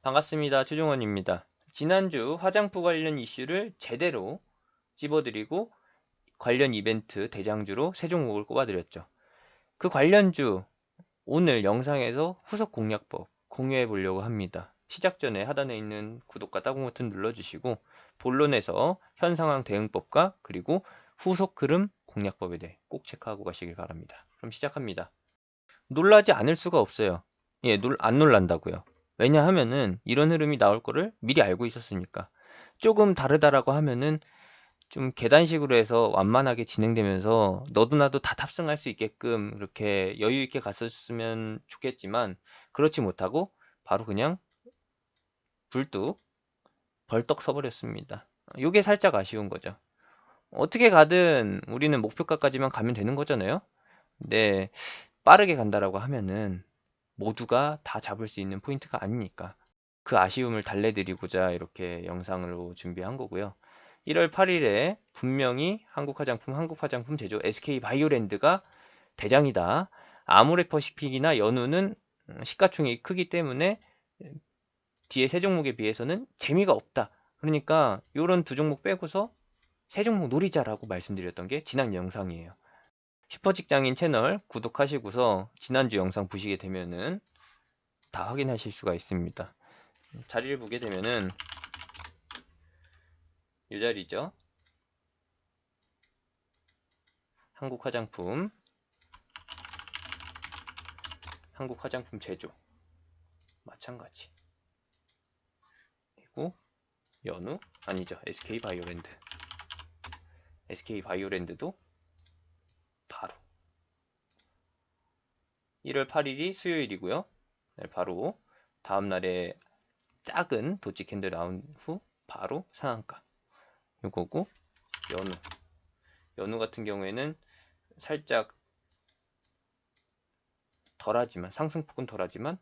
반갑습니다. 최종원입니다. 지난주 화장품 관련 이슈를 제대로 찝어드리고 관련 이벤트 대장주로 세 종목을 꼽아드렸죠. 그 관련주 오늘 영상에서 후속 공략법 공유해 보려고 합니다. 시작 전에 하단에 있는 구독과 따봉 버튼 눌러주시고 본론에서 현 상황 대응법과 그리고 후속 흐름 공략법에 대해 꼭 체크하고 가시길 바랍니다. 그럼 시작합니다. 놀라지 않을 수가 없어요. 예, 안 놀란다고요. 왜냐하면은 이런 흐름이 나올 거를 미리 알고 있었으니까. 조금 다르다라고 하면은 좀 계단식으로 해서 완만하게 진행되면서 너도 나도 다 탑승할 수 있게끔 이렇게 여유 있게 갔었으면 좋겠지만 그렇지 못하고 바로 그냥 불뚝 벌떡 서버렸습니다. 요게 살짝 아쉬운 거죠. 어떻게 가든 우리는 목표가까지만 가면 되는 거잖아요. 근데 빠르게 간다라고 하면은 모두가 다 잡을 수 있는 포인트가 아니니까 그 아쉬움을 달래드리고자 이렇게 영상으로 준비한 거고요. 1월 8일에 분명히 한국 화장품 제조 SK바이오랜드가 대장이다. 아모레퍼시픽이나 연우는 시가총액이 크기 때문에 뒤에 세 종목에 비해서는 재미가 없다. 그러니까 이런 두 종목 빼고서 세 종목 노리자라고 말씀드렸던 게 지난 영상이에요. 슈퍼직장인 채널 구독하시고서 지난주 영상 보시게 되면은 다 확인하실 수가 있습니다. 자리를 보게 되면은 이 자리죠. 한국화장품, 한국화장품 제조 마찬가지. 그리고 연우 아니죠. SK바이오랜드. SK바이오랜드도 바로 1월 8일이 수요일이고요. 바로 다음날에 작은 도치 캔들 나온 후 바로 상한가. 요거고 연우. 연우 같은 경우에는 살짝 덜하지만 상승폭은 덜하지만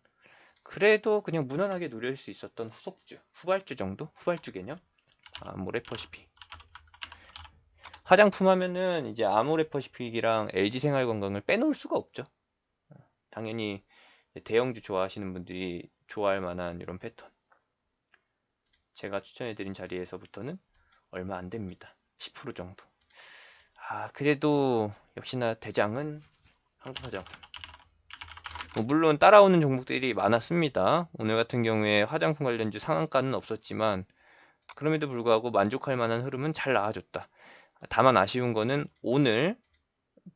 그래도 그냥 무난하게 누릴 수 있었던 후속주, 후발주 정도? 후발주 개념? 아모레퍼시픽. 화장품 하면은 이제 아모레퍼시픽이랑 LG생활건강을 빼놓을 수가 없죠. 당연히 대형주 좋아하시는 분들이 좋아할 만한 이런 패턴. 제가 추천해드린 자리에서부터는 얼마 안 됩니다. 10% 정도. 그래도 역시나 대장은 한국화장품. 물론 따라오는 종목들이 많았습니다. 오늘 같은 경우에 화장품 관련주 상한가는 없었지만 그럼에도 불구하고 만족할 만한 흐름은 잘 나와줬다. 다만 아쉬운 거는 오늘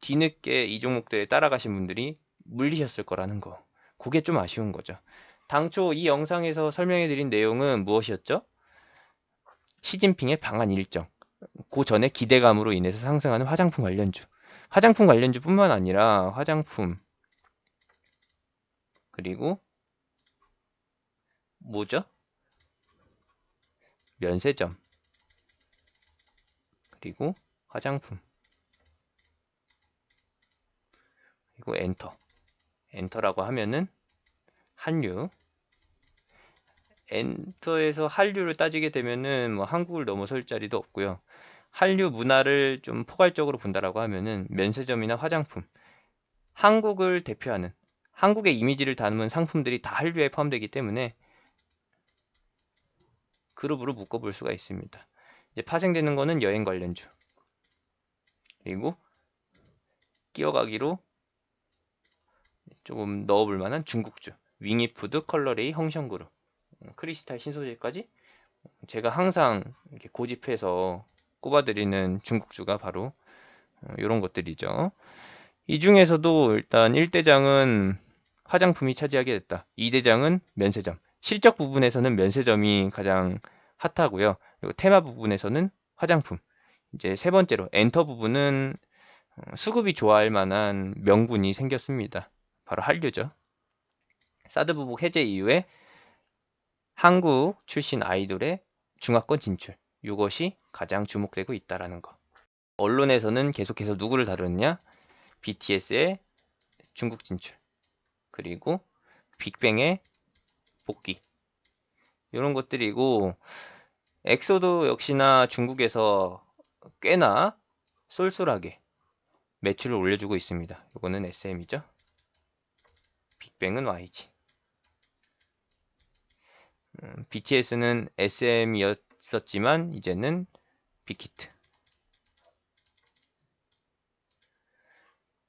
뒤늦게 이 종목들에 따라가신 분들이 물리셨을 거라는 거. 그게 좀 아쉬운 거죠. 당초 이 영상에서 설명해드린 내용은 무엇이었죠? 시진핑의 방한 일정. 그 전에 기대감으로 인해서 상승하는 화장품 관련주. 화장품 관련주뿐만 아니라 화장품 그리고 뭐죠? 면세점 그리고 화장품 그리고 엔터라고 하면은 한류 엔터에서 한류를 따지게 되면은 뭐 한국을 넘어설 자리도 없고요. 한류 문화를 좀 포괄적으로 본다라고 하면은 면세점이나 화장품 한국을 대표하는 한국의 이미지를 담은 상품들이 다 한류에 포함되기 때문에 그룹으로 묶어볼 수가 있습니다. 이제 파생되는 거는 여행 관련주 그리고 끼어가기로 조금 넣어볼 만한 중국주 윙이푸드, 컬러레이, 홍션그룹, 크리스탈 신소재까지 제가 항상 이렇게 고집해서 꼽아드리는 중국주가 바로 이런 것들이죠. 이 중에서도 일단 1대장은 화장품이 차지하게 됐다. 2대장은 면세점. 실적 부분에서는 면세점이 가장 핫하고요. 그리고 테마 부분에서는 화장품. 이제 세 번째로 엔터 부분은 수급이 좋아할 만한 명분이 생겼습니다. 바로 한류죠. 사드 보복 해제 이후에 한국 출신 아이돌의 중화권 진출. 이것이 가장 주목되고 있다라는 거. 언론에서는 계속해서 누구를 다루느냐? BTS의 중국 진출. 그리고 빅뱅의 복귀. 이런 것들이고 엑소도 역시나 중국에서 꽤나 쏠쏠하게 매출을 올려주고 있습니다. 이거는 SM이죠. 빅뱅은 YG. BTS는 SM이었었지만 이제는 빅히트.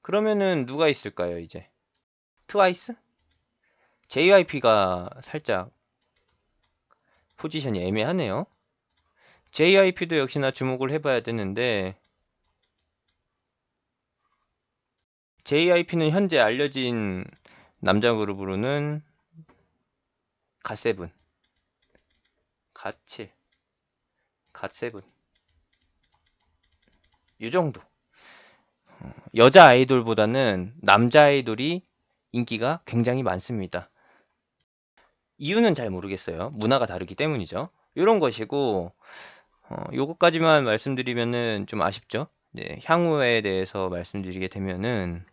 그러면은 누가 있을까요, 이제? 트와이스? JYP가 살짝 포지션이 애매하네요. JYP도 역시나 주목을 해봐야 되는데 JYP는 현재 알려진 남자 그룹으로는 갓세븐, 갓칠, 갓세븐 이 정도. 여자 아이돌보다는 남자 아이돌이 인기가 굉장히 많습니다. 이유는 잘 모르겠어요. 문화가 다르기 때문이죠. 이런 것이고 요것까지만 말씀드리면은 좀 아쉽죠. 네, 향후에 대해서 말씀드리게 되면은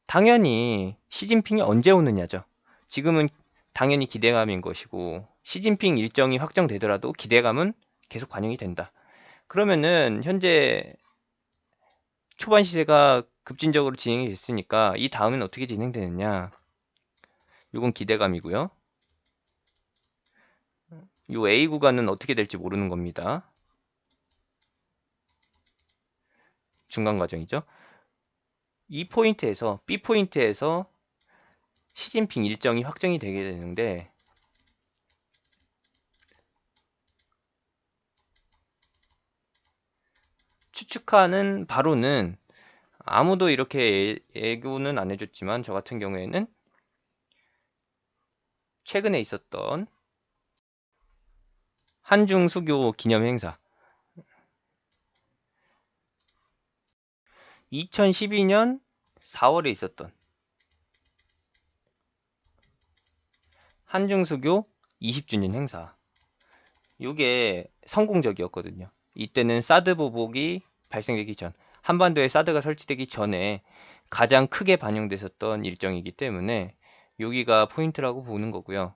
당연히 시진핑이 언제 오느냐죠. 지금은 당연히 기대감인 것이고 시진핑 일정이 확정되더라도 기대감은 계속 반영이 된다. 그러면은 현재 초반 시세가 급진적으로 진행이 됐으니까 이 다음은 어떻게 진행되느냐. 이건 기대감이고요. 요 A 구간은 어떻게 될지 모르는 겁니다. 중간 과정이죠. 이 포인트에서 B 포인트에서 시진핑 일정이 확정이 되게 되는데 추측하는 바로는 아무도 이렇게 예고는 안 해줬지만 저 같은 경우에는 최근에 있었던 한중 수교 기념 행사 2012년 4월에 있었던 한중 수교 20주년 행사 이게 성공적이었거든요. 이때는 사드 보복이 발생되기 전 한반도에 사드가 설치되기 전에 가장 크게 반영됐었던 일정이기 때문에 여기가 포인트라고 보는 거고요.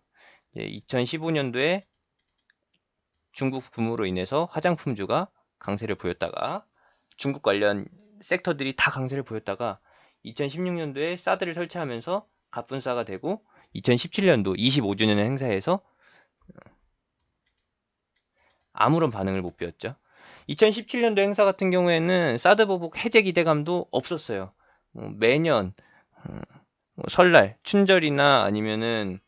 2015년도에 중국 붐으로 인해서 화장품주가 강세를 보였다가 중국 관련 섹터들이 다 강세를 보였다가 2016년도에 사드를 설치하면서 갑분싸가 되고 2017년도 25주년 행사에서 아무런 반응을 못 보였죠. 2017년도 행사 같은 경우에는 사드 보복 해제 기대감도 없었어요. 매년 설날, 춘절이나 아니면은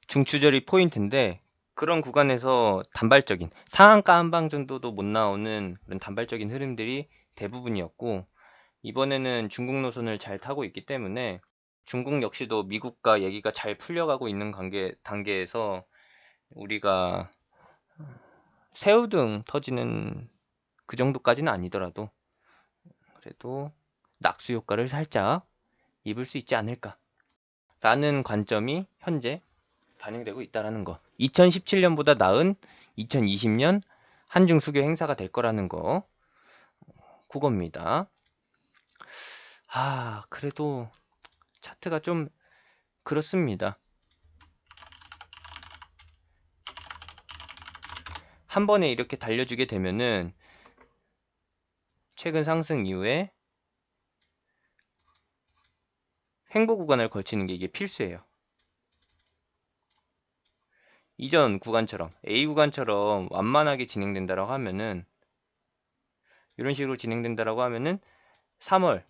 중추절이 포인트인데 그런 구간에서 단발적인 상한가 한 방 정도도 못 나오는 그런 단발적인 흐름들이 대부분이었고 이번에는 중국 노선을 잘 타고 있기 때문에 중국 역시도 미국과 얘기가 잘 풀려가고 있는 단계에서 우리가 새우등 터지는 그 정도까지는 아니더라도 그래도 낙수 효과를 살짝 입을 수 있지 않을까라는 관점이 현재 반영되고 있다라는 거. 2017년보다 나은 2020년 한중 수교 행사가 될 거라는 거. 그겁니다. 그래도 차트가 좀 그렇습니다. 한 번에 이렇게 달려주게 되면은 최근 상승 이후에 횡보 구간을 걸치는 게 이게 필수예요. 이전 구간처럼 A 구간처럼 완만하게 진행된다라고 하면은 이런 식으로 진행된다라고 하면은 3월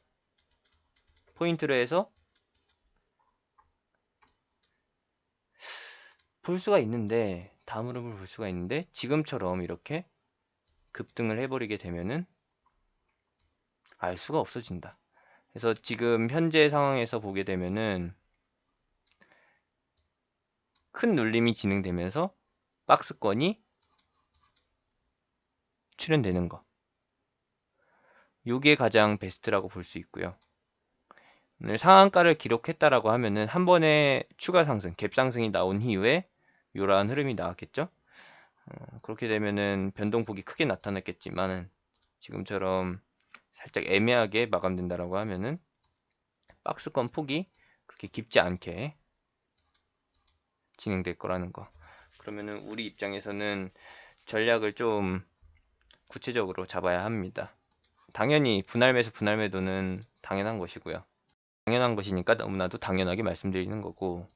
포인트로 해서 볼 수가 있는데 다음 흐름을 볼 수가 있는데 지금처럼 이렇게 급등을 해버리게 되면은 알 수가 없어진다. 그래서 지금 현재 상황에서 보게 되면은 큰 눌림이 진행되면서 박스권이 출현되는 거. 요게 가장 베스트라고 볼 수 있고요. 오늘 상한가를 기록했다라고 하면은 한 번에 추가 상승, 갭 상승이 나온 이후에 요러한 흐름이 나왔겠죠. 그렇게 되면은 변동폭이 크게 나타났겠지만 지금처럼 살짝 애매하게 마감된다라고 하면은 박스권 폭이 그렇게 깊지 않게 진행될 거라는 거. 그러면은 우리 입장에서는 전략을 좀 구체적으로 잡아야 합니다. 당연히 분할 매수, 분할 매도는 당연한 것이고요. 당연한 것이니까 너무나도 당연하게 말씀드리는 거고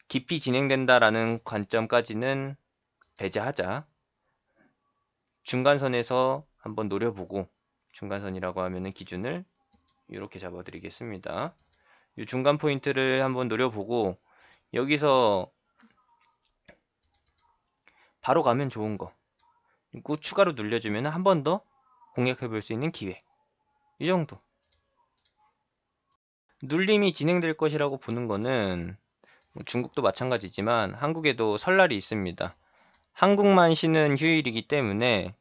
깊이 진행된다라는 관점까지는 배제하자. 중간선에서 한번 노려보고, 중간선이라고 하면은 기준을 이렇게 잡아드리겠습니다. 이 중간 포인트를 한번 노려보고 여기서 바로 가면 좋은 거, 그리고 추가로 눌려주면 한 번 더 공략해 볼 수 있는 기회, 이 정도. 눌림이 진행될 것이라고 보는 거는 중국도 마찬가지지만 한국에도 설날이 있습니다. 한국만 쉬는 휴일이기 때문에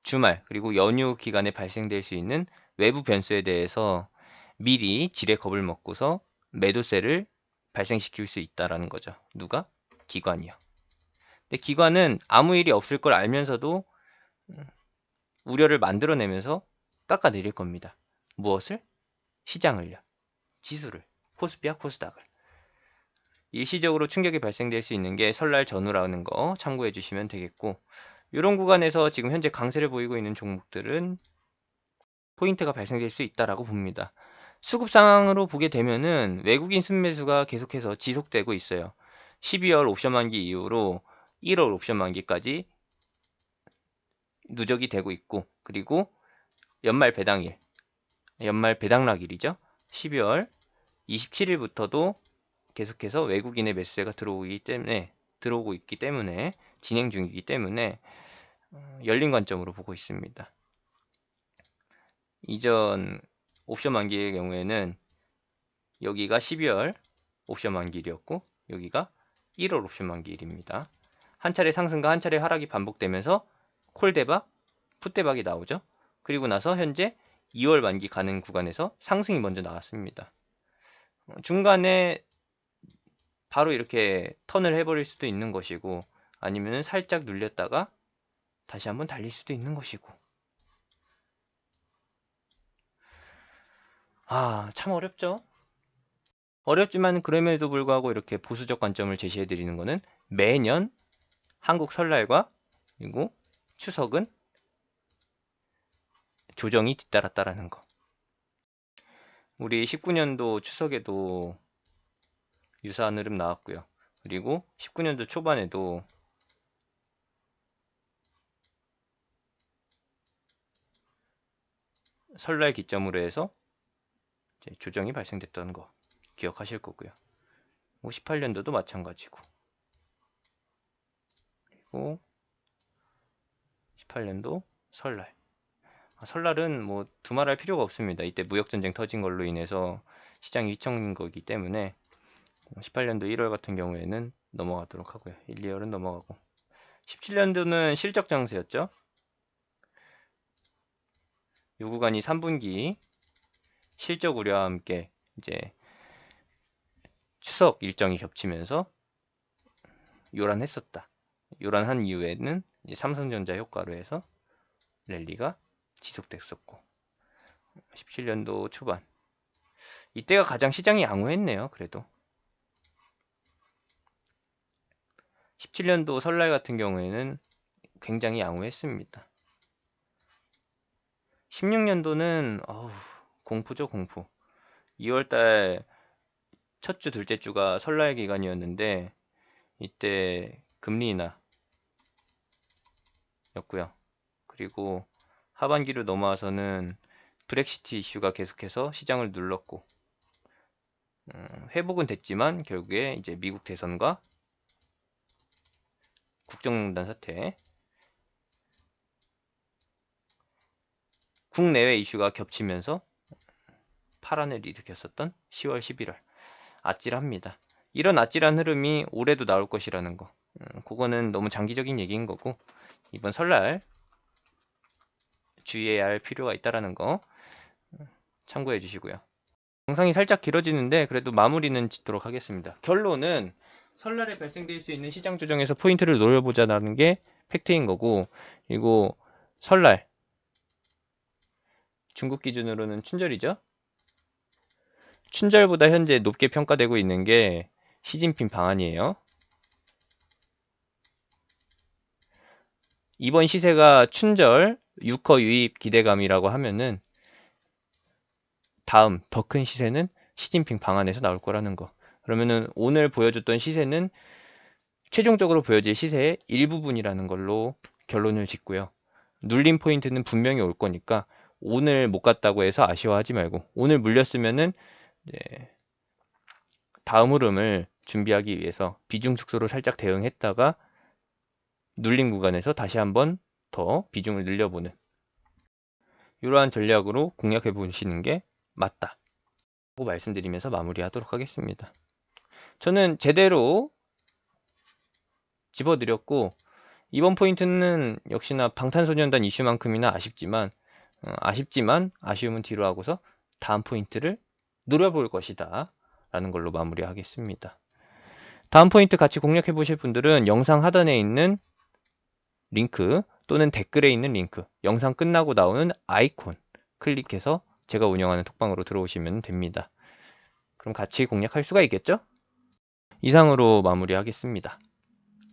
주말 그리고 연휴 기간에 발생될 수 있는 외부 변수에 대해서 미리 지레 겁을 먹고서 매도세를 발생시킬 수 있다라는 거죠. 누가? 기관이요. 근데 기관은 아무 일이 없을 걸 알면서도 우려를 만들어내면서 깎아내릴 겁니다. 무엇을? 시장을요. 지수를. 코스피와 코스닥을. 일시적으로 충격이 발생될 수 있는 게 설날 전후라는 거 참고해 주시면 되겠고, 이런 구간에서 지금 현재 강세를 보이고 있는 종목들은 포인트가 발생될 수 있다라고 봅니다. 수급 상황으로 보게 되면은 외국인 순매수가 계속해서 지속되고 있어요. 12월 옵션 만기 이후로 1월 옵션 만기까지 누적이 되고 있고, 그리고 연말 배당일, 연말 배당락일이죠. 12월 27일부터도 계속해서 외국인의 매수세가 들어오고 있기 때문에 진행 중이기 때문에 열린 관점으로 보고 있습니다. 이전 옵션 만기의 경우에는 여기가 12월 옵션 만기일이었고 여기가 1월 옵션 만기일입니다. 한 차례 상승과 한 차례 하락이 반복되면서 콜 대박, 풋 대박이 나오죠. 그리고 나서 현재 2월 만기 가는 구간에서 상승이 먼저 나왔습니다. 중간에 바로 이렇게 턴을 해버릴 수도 있는 것이고, 아니면 살짝 눌렸다가 다시 한번 달릴 수도 있는 것이고. 참 어렵죠. 어렵지만 그럼에도 불구하고 이렇게 보수적 관점을 제시해 드리는 것은 매년 한국 설날과 그리고 추석은 조정이 뒤따랐다라는 거. 우리 19년도 추석에도 유사한 흐름 나왔고요. 그리고 19년도 초반에도 설날 기점으로 해서 조정이 발생됐던 거 기억하실 거고요. 18년도도 마찬가지고, 그리고 18년도 설날. 설날은 뭐 두말할 필요가 없습니다. 이때 무역전쟁 터진 걸로 인해서 시장이 휘청인 거기 때문에 18년도 1월 같은 경우에는 넘어가도록 하고요. 1, 2월은 넘어가고, 17년도는 실적 장세였죠. 이 구간이 3분기 실적 우려와 함께 이제 추석 일정이 겹치면서 요란했었다. 요란한 이후에는 이제 삼성전자 효과로 해서 랠리가 지속됐었고, 17년도 초반 이때가 가장 시장이 양호했네요. 그래도 17년도 설날 같은 경우에는 굉장히 양호했습니다. 16년도는 공포죠, 공포. 2월달 첫 주, 둘째 주가 설날 기간이었는데 이때 금리 인하였고요. 그리고 하반기로 넘어와서는 브렉시트 이슈가 계속해서 시장을 눌렀고, 회복은 됐지만 결국에 이제 미국 대선과 국정농단 사태, 국내외 이슈가 겹치면서 파란을 일으켰었던 10월, 11월. 아찔합니다. 이런 아찔한 흐름이 올해도 나올 것이라는 거. 그거는 너무 장기적인 얘기인 거고, 이번 설날 주의해야 할 필요가 있다라는 거 참고해 주시고요. 영상이 살짝 길어지는데 그래도 마무리는 짓도록 하겠습니다. 결론은 설날에 발생될 수 있는 시장 조정에서 포인트를 노려보자라는 게 팩트인 거고, 그리고 설날 중국 기준으로는 춘절이죠. 춘절보다 현재 높게 평가되고 있는 게 시진핑 방한이에요. 이번 시세가 춘절 6호 유입 기대감이라고 하면은 다음 더 큰 시세는 시진핑 방한에서 나올 거라는 거. 그러면은 오늘 보여줬던 시세는 최종적으로 보여질 시세의 일부분이라는 걸로 결론을 짓고요. 눌림 포인트는 분명히 올 거니까 오늘 못 갔다고 해서 아쉬워하지 말고, 오늘 물렸으면은 이제 다음 흐름을 준비하기 위해서 비중 축소로 살짝 대응했다가 눌림 구간에서 다시 한번 더 비중을 늘려보는 이러한 전략으로 공략해 보시는 게 맞다 고 말씀드리면서 마무리하도록 하겠습니다. 저는 제대로 집어드렸고, 이번 포인트는 역시나 방탄소년단 이슈만큼이나 아쉽지만 아쉬움은 뒤로 하고서 다음 포인트를 노려볼 것이다 라는 걸로 마무리하겠습니다. 다음 포인트 같이 공략해 보실 분들은 영상 하단에 있는 링크 또는 댓글에 있는 링크, 영상 끝나고 나오는 아이콘 클릭해서 제가 운영하는 톡방으로 들어오시면 됩니다. 그럼 같이 공략할 수가 있겠죠? 이상으로 마무리하겠습니다.